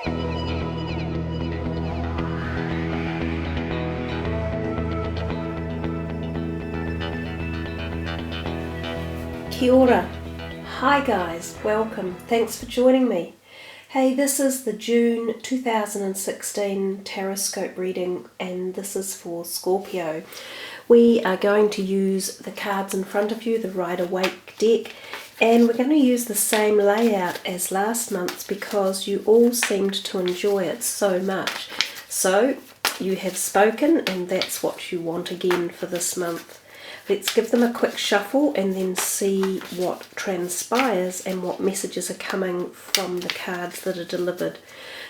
Kia ora. Hi guys, welcome. Thanks for joining me. Hey, this is the June 2016 Taroscope reading, and this is for Scorpio. We are going to use the cards in front of you, the Rider-Waite deck, and we're going to use the same layout as last month's because you all seemed to enjoy it so much. So you have spoken, and that's what you want again for this month. Let's give them a quick shuffle and then see what transpires and what messages are coming from the cards that are delivered.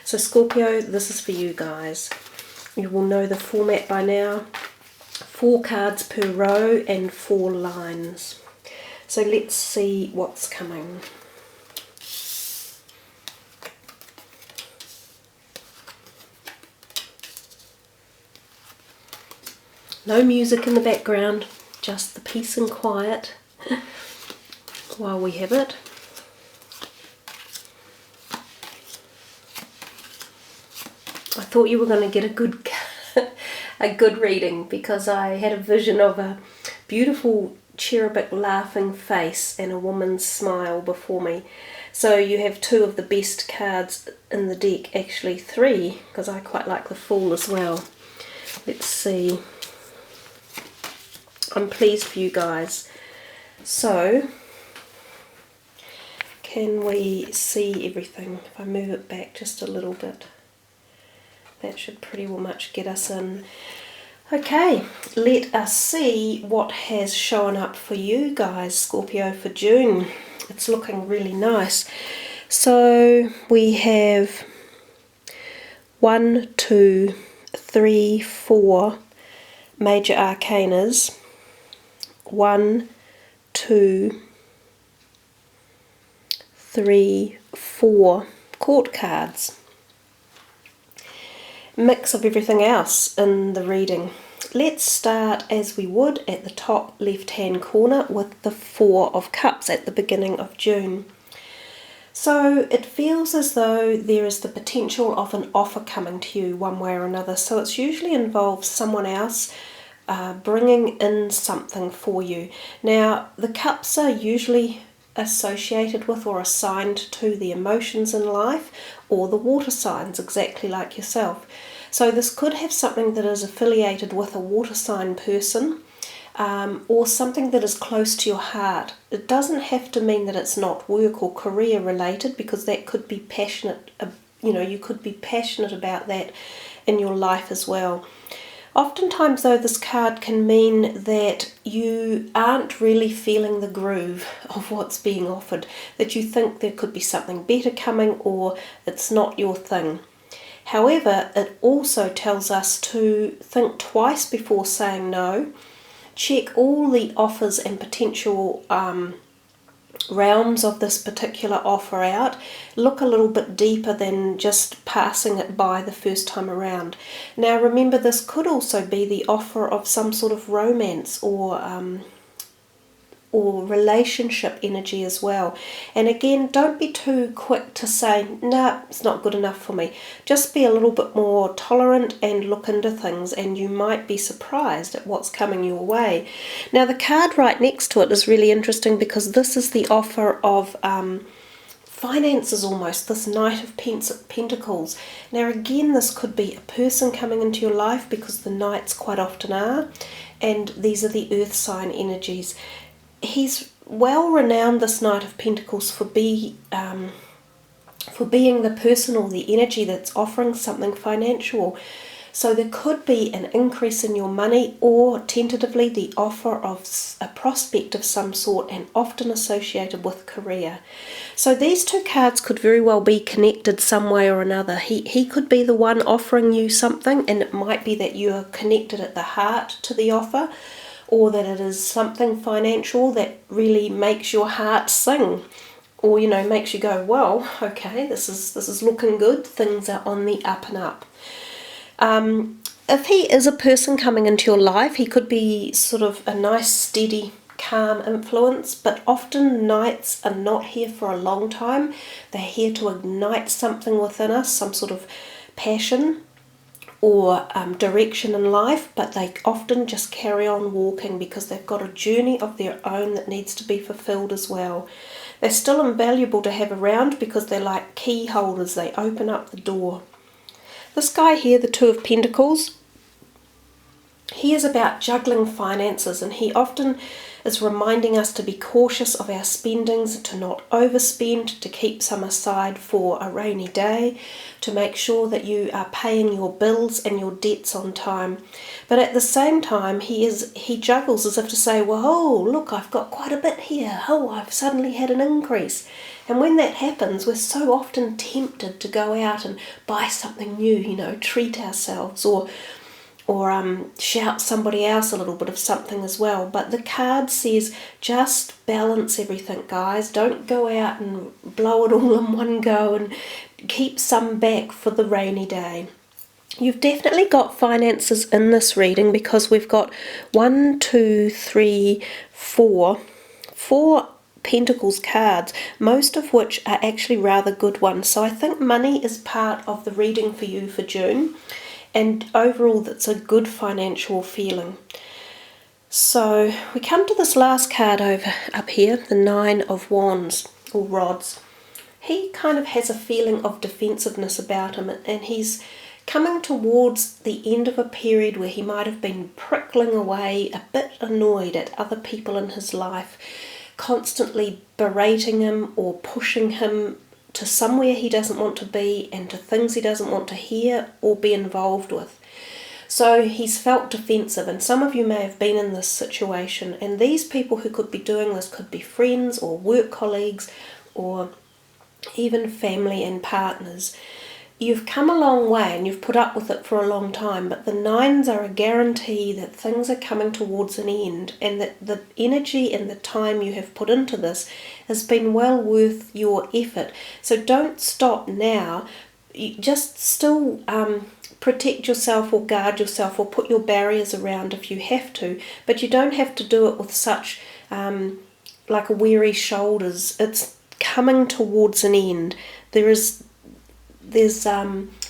So Scorpio, this is for you guys. You will know the format by now. 4 cards per row and 4 lines. So let's see what's coming. No music in the background. Just the peace and quiet while we have it. I thought you were going to get a good reading because I had a vision of a beautiful cherubic laughing face and a woman's smile before me. So you have 2 of the best cards in the deck, actually 3, because I quite like the Fool as well. Let's see. I'm pleased for you guys. So, can we see everything? If I move it back just a little bit, that should pretty well much get us in. Okay, let us see what has shown up for you guys, Scorpio, for June. It's looking really nice. So, we have 1, 2, 3, 4 major arcanas. 1, 2, 3, 4 court cards. Mix of everything else in the reading. Let's start as we would at the top left hand corner with the 4 of Cups at the beginning of June. So it feels as though there is the potential of an offer coming to you one way or another. So it's usually involves someone else bringing in something for you. Now, the cups are usually associated with or assigned to the emotions in life or the water signs, exactly like yourself. So this could have something that is affiliated with a water sign person or something that is close to your heart. It doesn't have to mean that it's not work or career related, because that could be passionate, you could be passionate about that in your life as well. Oftentimes though, this card can mean that you aren't really feeling the groove of what's being offered, that you think there could be something better coming or it's not your thing. However, it also tells us to think twice before saying no. Check all the offers and potential realms of this particular offer out. Look a little bit deeper than just passing it by the first time around. Now remember, this could also be the offer of some sort of romance or relationship energy as well. And again, don't be too quick to say, nah, it's not good enough for me. Just be a little bit more tolerant and look into things, and you might be surprised at what's coming your way. Now the card right next to it is really interesting because this is the offer of finances almost, this Knight of Pentacles. Now again, this could be a person coming into your life because the Knights quite often are, and these are the earth sign energies. He's well renowned, this Knight of Pentacles, for being the person or the energy that's offering something financial. So there could be an increase in your money, or tentatively the offer of a prospect of some sort, and often associated with career. So these 2 cards could very well be connected some way or another. He could be the one offering you something, and it might be that you're connected at the heart to the offer, or that it is something financial that really makes your heart sing, or makes you go, well, okay, this is looking good, things are on the up and up. If he is a person coming into your life, he could be sort of a nice steady calm influence, but often Knights are not here for a long time. They're here to ignite something within us, some sort of passion or direction in life, but they often just carry on walking because they've got a journey of their own that needs to be fulfilled as well. They're still invaluable to have around because they're like key holders. They open up the door. This guy here, the Two of Pentacles, he is about juggling finances, and he often is reminding us to be cautious of our spendings, to not overspend, to keep some aside for a rainy day, to make sure that you are paying your bills and your debts on time. But at the same time, he juggles as if to say, well, oh, look, I've got quite a bit here. Oh, I've suddenly had an increase. And when that happens, we're so often tempted to go out and buy something new, treat ourselves, or shout somebody else a little bit of something as well. But the card says just balance everything, guys. Don't go out and blow it all in one go, and keep some back for the rainy day. You've definitely got finances in this reading because we've got 1, 2, 3, 4 Pentacles cards, most of which are actually rather good ones. So I think money is part of the reading for you for June. And overall, that's a good financial feeling. So we come to this last card up here, the Nine of Wands, or Rods. He kind of has a feeling of defensiveness about him, and he's coming towards the end of a period where he might have been prickling away, a bit annoyed at other people in his life, constantly berating him or pushing him to somewhere he doesn't want to be and to things he doesn't want to hear or be involved with. So he's felt defensive, and some of you may have been in this situation, and these people who could be doing this could be friends or work colleagues or even family and partners. You've come a long way and you've put up with it for a long time, but the nines are a guarantee that things are coming towards an end, and that the energy and the time you have put into this has been well worth your effort. So don't stop now. You just still protect yourself or guard yourself or put your barriers around if you have to, but you don't have to do it with such like a weary shoulders. It's coming towards an end. There's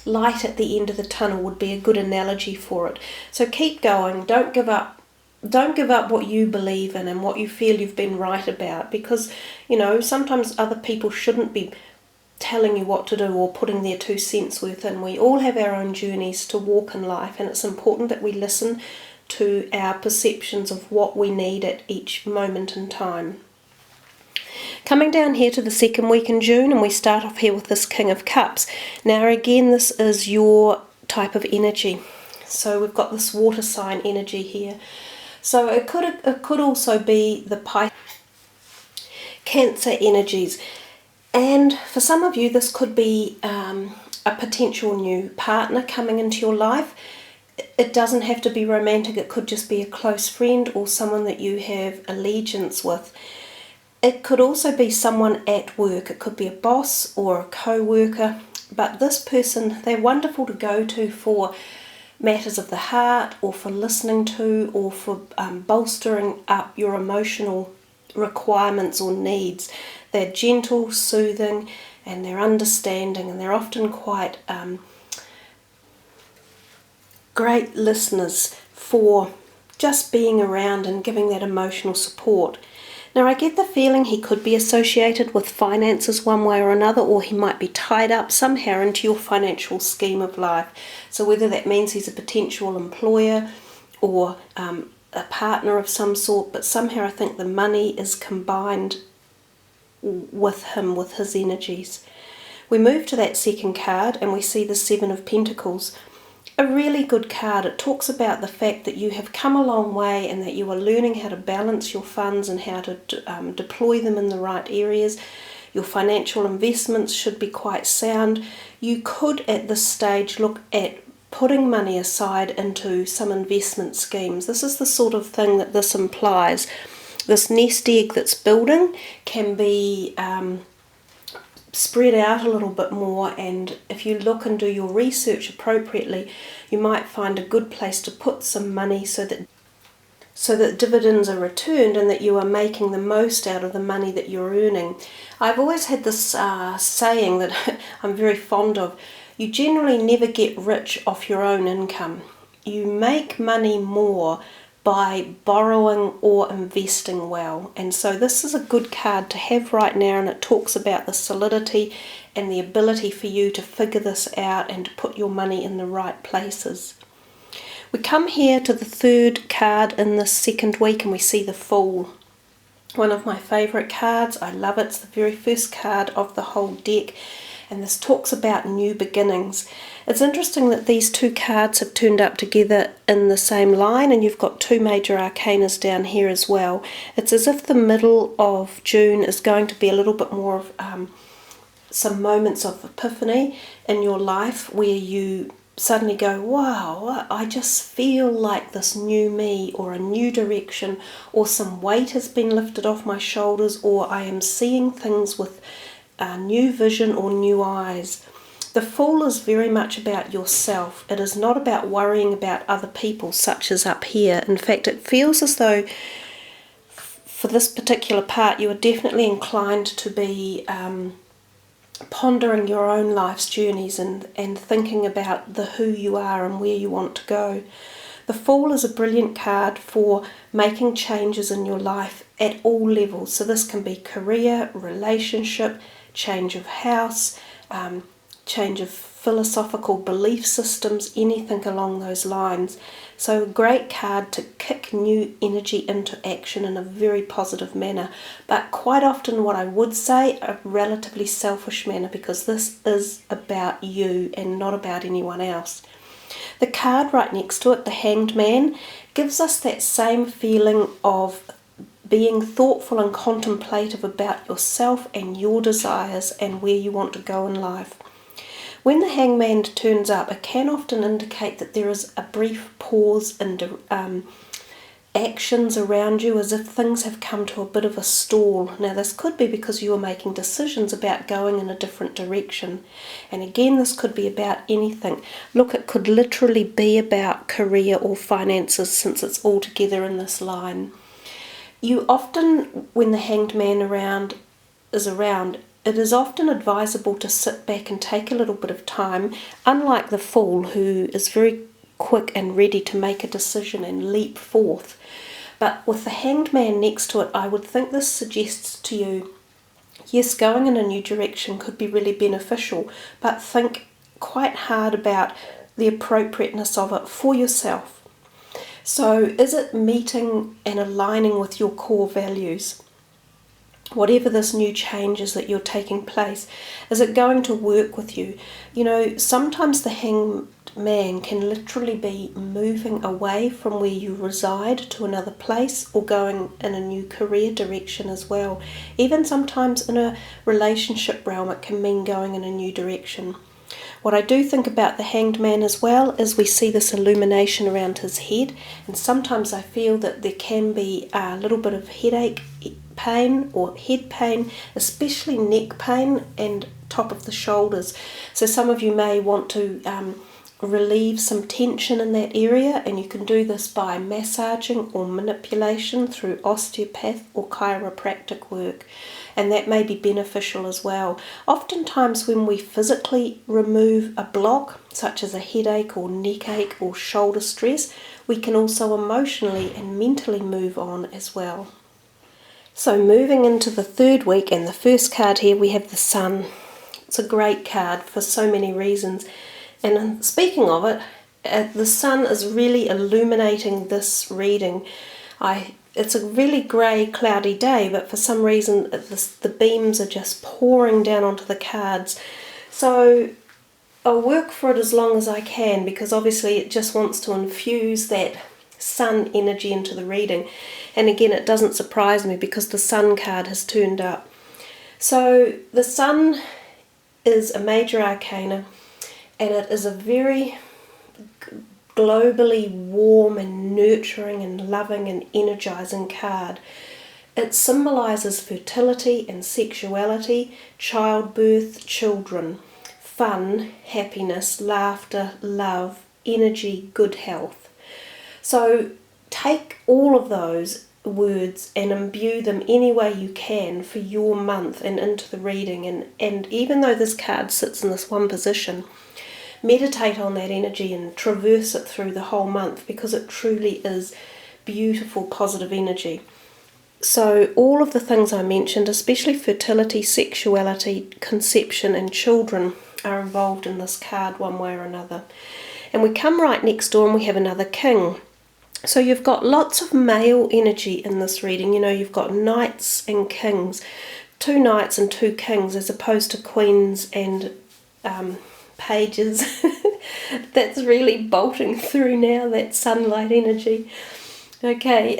light at the end of the tunnel would be a good analogy for it. So keep going. Don't give up. Don't give up what you believe in and what you feel you've been right about, because sometimes other people shouldn't be telling you what to do or putting their 2 cents worth in. We all have our own journeys to walk in life, and it's important that we listen to our perceptions of what we need at each moment in time. Coming down here to the second week in June, and we start off here with this King of Cups. Now again, this is your type of energy. So we've got this water sign energy here. So it could also be the Cancer energies. And for some of you, this could be a potential new partner coming into your life. It doesn't have to be romantic. It could just be a close friend or someone that you have allegiance with. It could also be someone at work. It could be a boss or a co-worker. But this person, they're wonderful to go to for matters of the heart, or for listening to, or for bolstering up your emotional requirements or needs. They're gentle, soothing, and they're understanding, and they're often quite great listeners for just being around and giving that emotional support. Now I get the feeling he could be associated with finances one way or another, or he might be tied up somehow into your financial scheme of life. So whether that means he's a potential employer or a partner of some sort, but somehow I think the money is combined with him, with his energies. We move to that second card and we see the Seven of Pentacles. A really good card. It talks about the fact that you have come a long way and that you are learning how to balance your funds and how to deploy them in the right areas. Your financial investments should be quite sound. You could at this stage look at putting money aside into some investment schemes. This is the sort of thing that this implies. This nest egg that's building can be spread out a little bit more, and if you look and do your research appropriately, you might find a good place to put some money so that so that dividends are returned and that you are making the most out of the money that you're earning. I've always had this saying that I'm very fond of: you generally never get rich off your own income. You make money more by borrowing or investing well. And so this is a good card to have right now, and it talks about the solidity and the ability for you to figure this out and to put your money in the right places. We come here to the third card in this second week and we see the Fool. One of my favourite cards. I love it. It's the very first card of the whole deck, and this talks about new beginnings. It's interesting that these two cards have turned up together in the same line, and you've got two major arcanas down here as well. It's as if the middle of June is going to be a little bit more of some moments of epiphany in your life where you suddenly go, wow, I just feel like this new me, or a new direction, or some weight has been lifted off my shoulders, or I am seeing things with a new vision or new eyes. The Fool is very much about yourself. It is not about worrying about other people, such as up here. In fact, it feels as though for this particular part you are definitely inclined to be pondering your own life's journeys and thinking about who you are and where you want to go. The Fool is a brilliant card for making changes in your life at all levels. So this can be career, relationship, change of house, change of philosophical belief systems, anything along those lines. So a great card to kick new energy into action in a very positive manner, but quite often what I would say a relatively selfish manner, because this is about you and not about anyone else. The card right next to it, the Hanged Man, gives us that same feeling of being thoughtful and contemplative about yourself and your desires and where you want to go in life. When the Hangman turns up, it can often indicate that there is a brief pause in actions around you, as if things have come to a bit of a stall. Now this could be because you are making decisions about going in a different direction. And again, this could be about anything. Look, it could literally be about career or finances, since it's all together in this line. You often, when the Hanged Man is around, it is often advisable to sit back and take a little bit of time, unlike the Fool, who is very quick and ready to make a decision and leap forth. But with the Hanged Man next to it, I would think this suggests to you, yes, going in a new direction could be really beneficial, but think quite hard about the appropriateness of it for yourself. So is it meeting and aligning with your core values? Whatever this new change is that you're taking place, is it going to work with you? You know, sometimes the Hanged Man can literally be moving away from where you reside to another place, or going in a new career direction as well. Even sometimes in a relationship realm, it can mean going in a new direction. What I do think about the Hanged Man as well is we see this illumination around his head, and sometimes I feel that there can be a little bit of headache, pain or head pain, especially neck pain and top of the shoulders. So some of you may want to relieve some tension in that area, and you can do this by massaging or manipulation through osteopath or chiropractic work, and that may be beneficial as well. Oftentimes when we physically remove a block, such as a headache or neck ache or shoulder stress, we can also emotionally and mentally move on as well. So moving into the third week, and the first card here, we have the Sun. It's a great card for so many reasons. And speaking of it, the Sun is really illuminating this reading. It's a really grey, cloudy day, but for some reason the beams are just pouring down onto the cards. So I'll work for it as long as I can, because obviously it just wants to infuse that Sun energy into the reading. And again, it doesn't surprise me because the Sun card has turned up. So the Sun is a major arcana, and it is a very globally warm and nurturing and loving and energizing card. It symbolizes fertility and sexuality, childbirth, children, fun, happiness, laughter, love, energy, good health. So take all of those words and imbue them any way you can for your month and into the reading. And even though this card sits in this one position, meditate on that energy and traverse it through the whole month, because it truly is beautiful, positive energy. So all of the things I mentioned, especially fertility, sexuality, conception and children, are involved in this card one way or another. And we come right next door and we have another king. So you've got lots of male energy in this reading. You know, you've got knights and kings, 2 knights and 2 kings, as opposed to queens and pages. That's really bolting through now, that sunlight energy. Okay,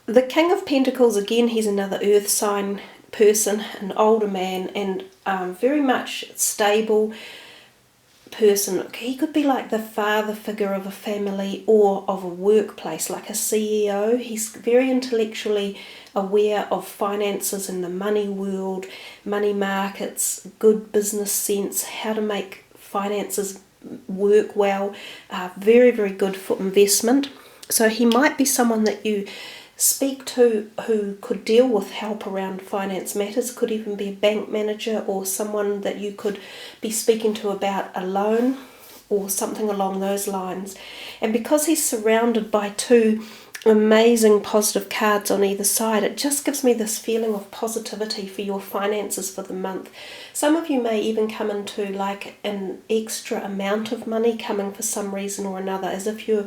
the King of Pentacles, again, he's another earth sign person, an older man, and very much stable person. He could be like the father figure of a family or of a workplace, like a CEO. He's very intellectually aware of finances in the money world, money markets, good business sense, how to make finances work well, very, very good for investment. So he might be someone that you speak to who could deal with help around finance matters. Could even be a bank manager or someone that you could be speaking to about a loan or something along those lines. And because he's surrounded by 2 amazing positive cards on either side, it just gives me this feeling of positivity for your finances for the month. Some of you may even come into like an extra amount of money coming for some reason or another, as if you're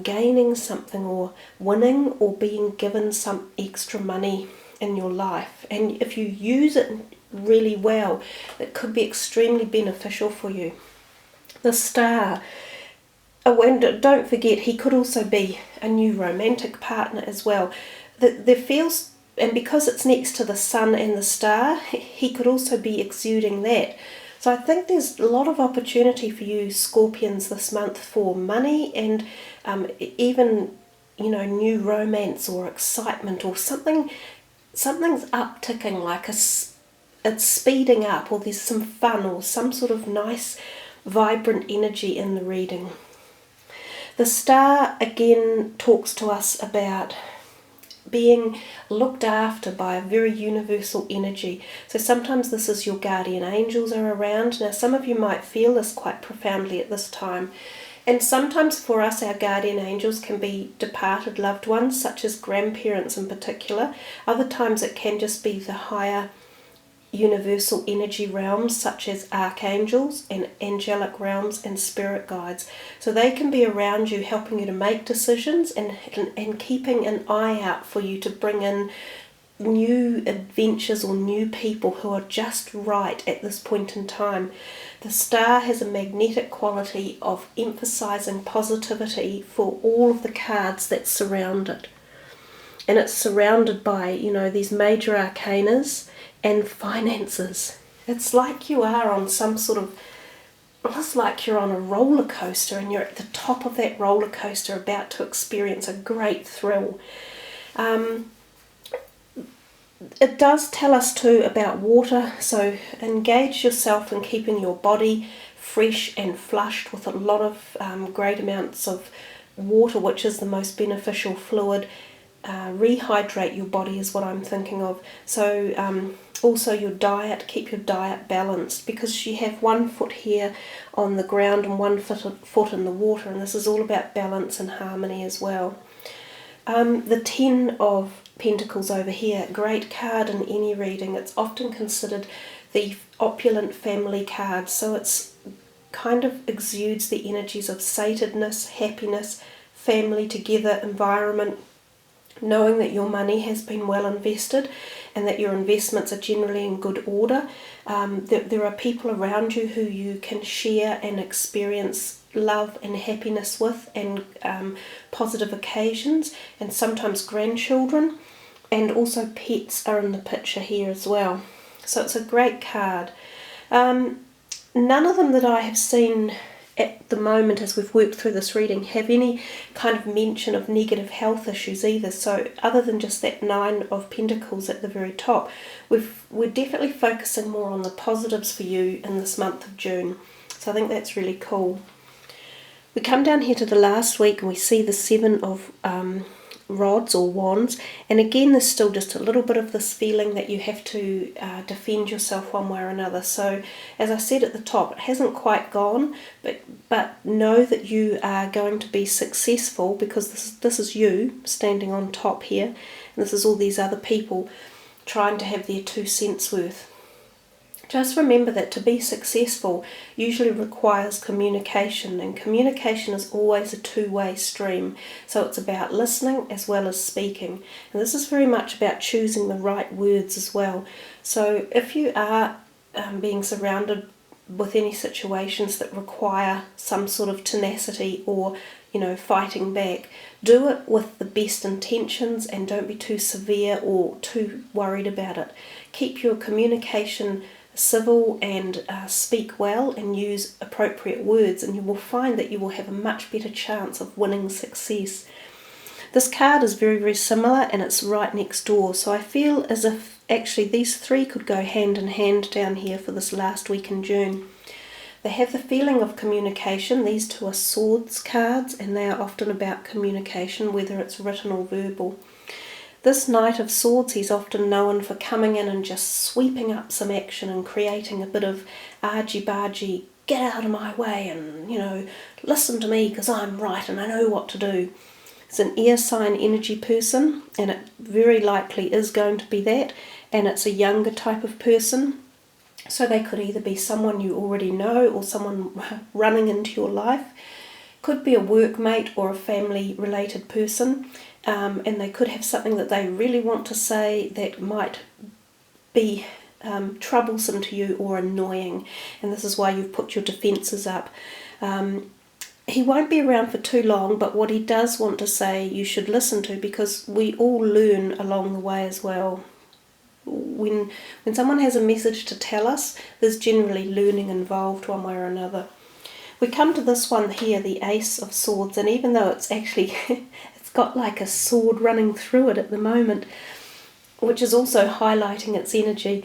gaining something or winning or being given some extra money in your life. And if you use it really well, it could be extremely beneficial for you. The Star. Oh, and don't forget, he could also be a new romantic partner as well. There feels, and because it's next to the Sun and the Star, he could also be exuding that. So I think there's a lot of opportunity for you Scorpions this month for money and even, you know, new romance or excitement or something's upticking, like it's speeding up, or there's some fun or some sort of nice vibrant energy in the reading. The Star again talks to us about being looked after by a very universal energy. So sometimes this is your guardian angels are around. Now some of you might feel this quite profoundly at this time. And sometimes for us, our guardian angels can be departed loved ones, such as grandparents in particular. Other times it can just be the higher universal energy realms, such as archangels and angelic realms and spirit guides. So they can be around you, helping you to make decisions and keeping an eye out for you to bring in new adventures or new people who are just right at this point in time. The Star has a magnetic quality of emphasizing positivity for all of the cards that surround it. And it's surrounded by, you know, these major arcanas and finances. It's like you are on some sort of, it's like you're on a roller coaster and you're at the top of that roller coaster about to experience a great thrill. It does tell us too about water, so engage yourself in keeping your body fresh and flushed with a lot of great amounts of water, which is the most beneficial fluid. Rehydrate your body is what I'm thinking of. So also your diet, keep your diet balanced, because you have one foot here on the ground and one foot in the water, and this is all about balance and harmony as well. The 10 of Pentacles over here, great card in any reading. It's often considered the opulent family card, so it's kind of exudes the energies of satedness, happiness, family together, environment, knowing that your money has been well invested and that your investments are generally in good order. There are people around you who you can share and experience love and happiness with, and positive occasions, and sometimes grandchildren, and also pets are in the picture here as well. So it's a great card. None of them that I have seen at the moment as we've worked through this reading have any kind of mention of negative health issues either. So other than just that 9 of Pentacles at the very top, we're definitely focusing more on the positives for you in this month of June. So I think that's really cool. We come down here to the last week and we see the 7 of rods or wands, and again there's still just a little bit of this feeling that you have to defend yourself one way or another. So as I said at the top, it hasn't quite gone, but know that you are going to be successful, because this is you standing on top here, and this is all these other people trying to have their 2 cents worth. Just remember that to be successful usually requires communication, and communication is always a two-way stream. So it's about listening as well as speaking. And this is very much about choosing the right words as well. So if you are being surrounded with any situations that require some sort of tenacity or, fighting back, do it with the best intentions and don't be too severe or too worried about it. Keep your communication civil and speak well and use appropriate words, and you will find that you will have a much better chance of winning success. This card is very, very similar, and it's right next door, so I feel as if actually these 3 could go hand in hand down here for this last week in June. They have the feeling of communication. These 2 are swords cards, and they are often about communication, whether it's written or verbal. This Knight of Swords, he's often known for coming in and just sweeping up some action and creating a bit of argy-bargy, get out of my way and, listen to me because I'm right and I know what to do. It's an air sign energy person, and it very likely is going to be that, and it's a younger type of person. So they could either be someone you already know or someone running into your life. Could be a workmate or a family-related person. And they could have something that they really want to say that might be troublesome to you or annoying, and this is why you've put your defences up. He won't be around for too long, but what he does want to say you should listen to, because we all learn along the way as well. When someone has a message to tell us, there's generally learning involved one way or another. We come to this one here, the Ace of Swords, and even though it's actually got like a sword running through it at the moment, which is also highlighting its energy,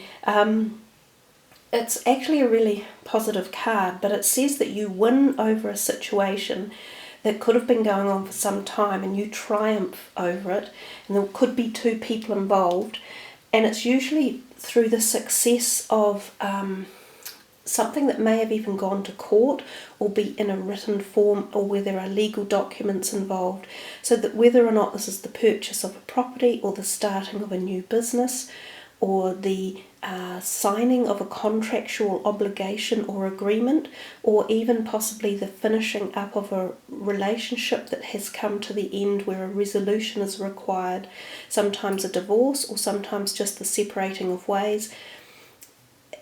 it's actually a really positive card, but it says that you win over a situation that could have been going on for some time, and you triumph over it, and there could be 2 people involved, and it's usually through the success of something that may have even gone to court or be in a written form, or where there are legal documents involved. So that whether or not this is the purchase of a property or the starting of a new business or the signing of a contractual obligation or agreement, or even possibly the finishing up of a relationship that has come to the end where a resolution is required, sometimes a divorce or sometimes just the separating of ways.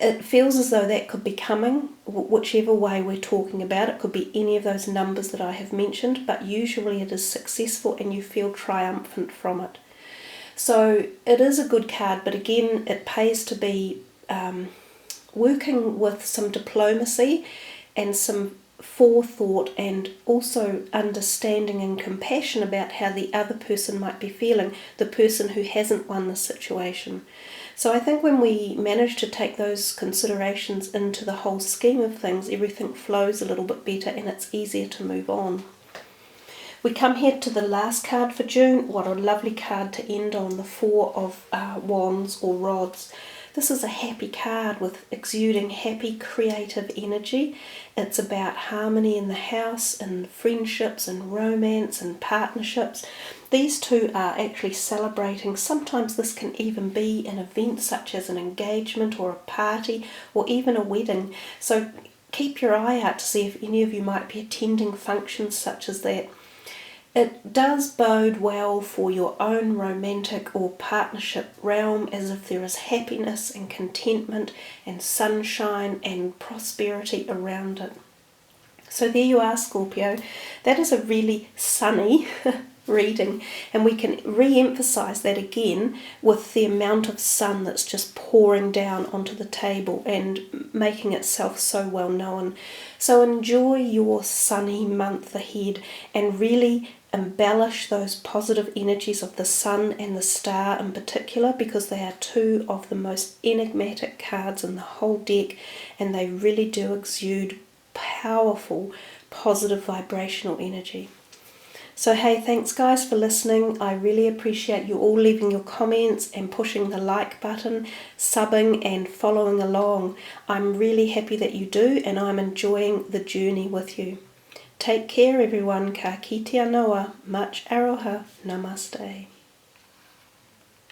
It feels as though that could be coming, whichever way we're talking about. It could be any of those numbers that I have mentioned, but usually it is successful and you feel triumphant from it. So it is a good card, but again, it pays to be working with some diplomacy and some forethought, and also understanding and compassion about how the other person might be feeling, the person who hasn't won the situation. So I think when we manage to take those considerations into the whole scheme of things, everything flows a little bit better and it's easier to move on. We come here to the last card for June. What a lovely card to end on, the 4 of Wands or Rods. This is a happy card with exuding happy, creative energy. It's about harmony in the house and friendships and romance and partnerships. These 2 are actually celebrating. Sometimes this can even be an event such as an engagement or a party or even a wedding. So keep your eye out to see if any of you might be attending functions such as that. It does bode well for your own romantic or partnership realm, as if there is happiness and contentment and sunshine and prosperity around it. So there you are, Scorpio. That is a really sunny reading, and we can re-emphasize that again with the amount of sun that's just pouring down onto the table and making itself so well known. So enjoy your sunny month ahead and really embellish those positive energies of the sun and the star in particular, because they are 2 of the most enigmatic cards in the whole deck, and they really do exude powerful, positive vibrational energy. So hey, thanks guys for listening. I really appreciate you all leaving your comments and pushing the like button, subbing and following along. I'm really happy that you do, and I'm enjoying the journey with you. Take care everyone. Ka kite anoa. Much aroha. Namaste.